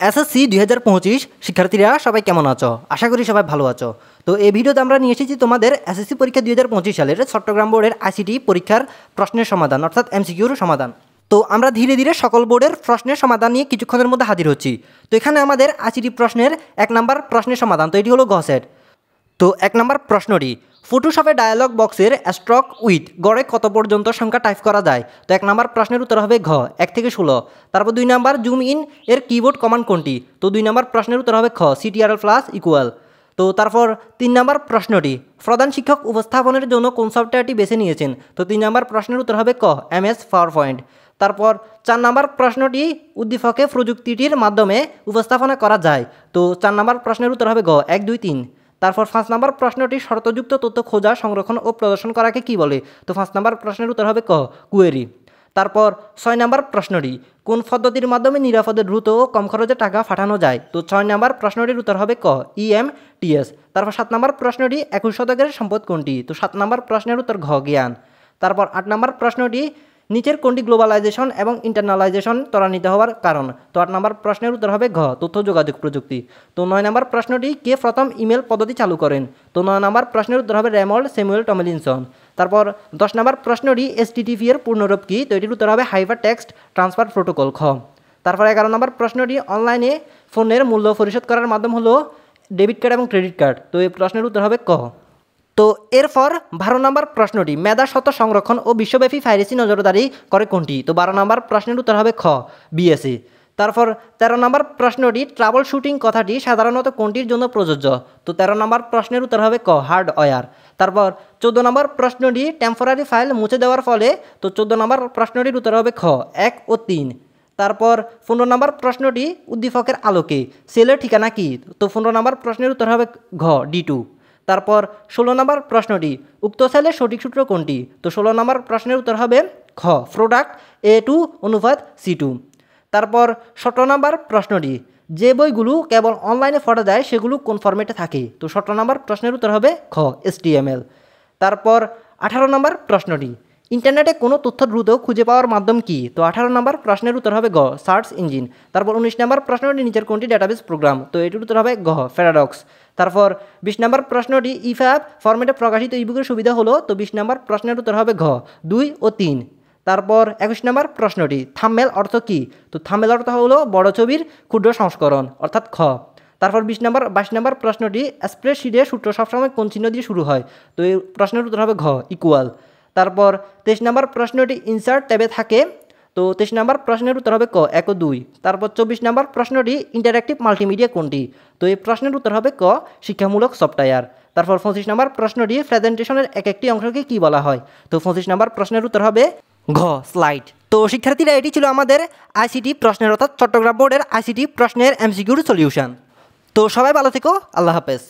SSC 2025 শিক্ষার্থীরা সবাই কেমন আছো? আশা করি সবাই ভালো আছো। তো এই ভিডিওতে আমরা নিয়ে এসেছি তোমাদের এসএসসি পরীক্ষা 2025 সালের চট্টগ্রাম বোর্ডের আইসিটি পরীক্ষার প্রশ্নের সমাধান অর্থাৎ এমসিকিউর সমাধান। তো আমরা ধীরে ধীরে সকল বোর্ডের প্রশ্নের সমাধান নিয়ে কিছুক্ষণের মধ্যে হাজির হচ্ছি। তো এখানে আমাদের আইসিটি প্রশ্নের 1 নম্বর প্রশ্নের সমাধান। তো এটি হলো গ সেট। তো 1 নম্বর প্রশ্নটি, ফটোশপে ডায়ালগ বক্সের স্ট্রোক উইথ গড়ে কত পর্যন্ত সংখ্যা টাইপ করা যায়? তো 1 নম্বর প্রশ্নের উত্তর হবে ঘ 1 থেকে 16। তারপর 2 নম্বর, জুম ইন এর কিবোর্ড কমান্ড কোনটি? তো 2 নম্বর প্রশ্নের উত্তর হবে খ CTRL প্লাস ইকুয়াল। তো তারপর 3 নম্বর প্রশ্নটি, প্রধান শিক্ষক উপস্থাপনের জন্য কোন সফটওয়্যারটি বেছে নিয়েছেন? তো 3 নম্বর প্রশ্নের উত্তর হবে ক MS পাওয়ারপয়েন্ট। তারপর 4 নম্বর প্রশ্নটি, উদ্দীপকে প্রযুক্তিটির মাধ্যমে উপস্থাপনা করা যায়? তো 4 নম্বর প্রশ্নের উত্তর হবে গ 1 2 3। তারপর 5 নম্বর প্রশ্নটি, শর্তযুক্ত তথ্য খোঁজা, সংরক্ষণ ও প্রদর্শন করাকে কি বলে? তো 5 নম্বর প্রশ্নের উত্তর হবে ক কুয়েরি। তারপর 6 নম্বর প্রশ্নটি, কোন পদ্ধতির মাধ্যমে নিরাপদে দ্রুত ও কম খরচে টাকা পাঠানো যায়? তো 6 নম্বর প্রশ্নটির উত্তর হবে ক EMTS। তারপর 7 নম্বর প্রশ্নটি, 21 শতকের সম্পদ কোনটি? তো 7 নম্বর প্রশ্নের উত্তর ঘ জ্ঞান। তারপর 8 নম্বর প্রশ্নটি, নিচের কোনটি গ্লোবালাইজেশন এবং ইন্টারনালাইজেশন ত্বরান্বিত হওয়ার কারণ? তো 8 নম্বর প্রশ্নের উত্তর হবে ঘ তথ্য যোগাযোগ প্রযুক্তি। তো 9 নম্বর প্রশ্নটি, কে প্রথম ইমেল পদ্ধতি চালু করেন? তো 9 নম্বর প্রশ্নের উত্তর হবে রেমল্ড স্যামুয়েল টমলিনসন। তারপর 10 নম্বর প্রশ্নটি, HTTP এর পূর্ণরূপ কি? তো এটির উত্তর হবে হাইপার টেক্সট ট্রান্সফার প্রোটোকল খ। তারপর 11 নম্বর প্রশ্নটি, অনলাইনে ফোনের মূল্য পরিশোধ করার মাধ্যম হলো ডেবিট কার্ড এবং ক্রেডিট কার্ড। তো এই প্রশ্নের উত্তর হবে ক। তো এরপর 12 নম্বর প্রশ্নটি, মেধা সত্ত্ব সংরক্ষণ ও বিশ্বব্যাপী পাইরেসি নজরদারি করে কোনটি? তো 12 নম্বর প্রশ্নের উত্তর হবে খ BSE। তারপর 13 নম্বর প্রশ্নটি, ট্রাবল শুটিং কথাটি সাধারণত কোনটির জন্য প্রযোজ্য? তো 13 নম্বর প্রশ্নের উত্তর হবে ক হার্ডওয়্যার। তারপর 14 নম্বর প্রশ্নটি, টেম্পোরারি ফাইল মুছে দেওয়ার ফলে? তো 14 নম্বর প্রশ্নটির উত্তর হবে খ 1 ও 3। তারপর 15 নম্বর প্রশ্নটি, উদ্দীপকের আলোকে সেলের ঠিকানা কি? তো 15 নম্বর প্রশ্নের উত্তর হবে ঘ D2। তারপর 16 নম্বর প্রশ্নটি, উক্ত সেলের সঠিক সূত্র কোনটি? তো 16 নম্বর প্রশ্নের উত্তর হবে খ প্রোডাক্ট A2 অনুপাত C2। তারপর 17 নম্বর প্রশ্নটি, যে বইগুলো কেবল অনলাইনে পড়া যায় সেগুলো কোন ফরম্যাটে থাকে? তো 17 নম্বর প্রশ্নের উত্তর হবে খ HTML। তারপর 18 নম্বর প্রশ্নটি, ইন্টারনেটে কোনো তথ্য দ্রুত খুঁজে পাওয়ার মাধ্যম কি? তো 18 নম্বর প্রশ্নের উত্তর হবে গ সার্চ ইঞ্জিন। তারপর 19 নম্বর প্রশ্নটি, নিচের কোনটি ডেটাবেস প্রোগ্রাম? তো এটির উত্তর হবে গ প্যারাডক্স। তারপর 20 নম্বর প্রশ্নটি, EPUB ফরম্যাটে প্রকাশিত ইবুকের সুবিধা হলো? তো 20 নম্বর প্রশ্নের উত্তর হবে ঘ 2 ও 3। তারপর 21 নম্বর প্রশ্নটি, থাম্বনেল অর্থ কি? তো থাম্বনেল অর্থ হলো বড় ছবির ক্ষুদ্র সংস্করণ অর্থাৎ খ। তারপর 22 নম্বর প্রশ্নটি, স্প্রেডশিটের সূত্র সবসময় কোন চিহ্ন দিয়ে শুরু হয়? তো এই প্রশ্নের উত্তর হবে ঘ ইকুয়াল। তারপর 23 নম্বর প্রশ্নটি, ইনসার্ট ট্যাবে থাকে? তো 23 নম্বর প্রশ্নের উত্তর হবে ক 1 ও 2। তারপর 24 নম্বর প্রশ্নটি, ইন্টারঅ্যাক্টিভ মাল্টিমিডিয়া কোনটি? তো এই প্রশ্নের উত্তর হবে ক শিক্ষামূলক সফটওয়্যার। তারপর 25 নম্বর প্রশ্নটি, প্রেজেন্টেশনের একটি অংশকে কি বলা হয়? তো 25 নম্বর প্রশ্নের উত্তর হবে ঘ স্লাইড। তো শিক্ষার্থীরা, এটি ছিল আমাদের আইসিটি প্রশ্নের অর্থাৎ চট্টগ্রাম বোর্ডের আইসিটি প্রশ্নের এমসিকিউর সলিউশন। তো সবাই ভালো থেকো, আল্লাহ হাফেজ।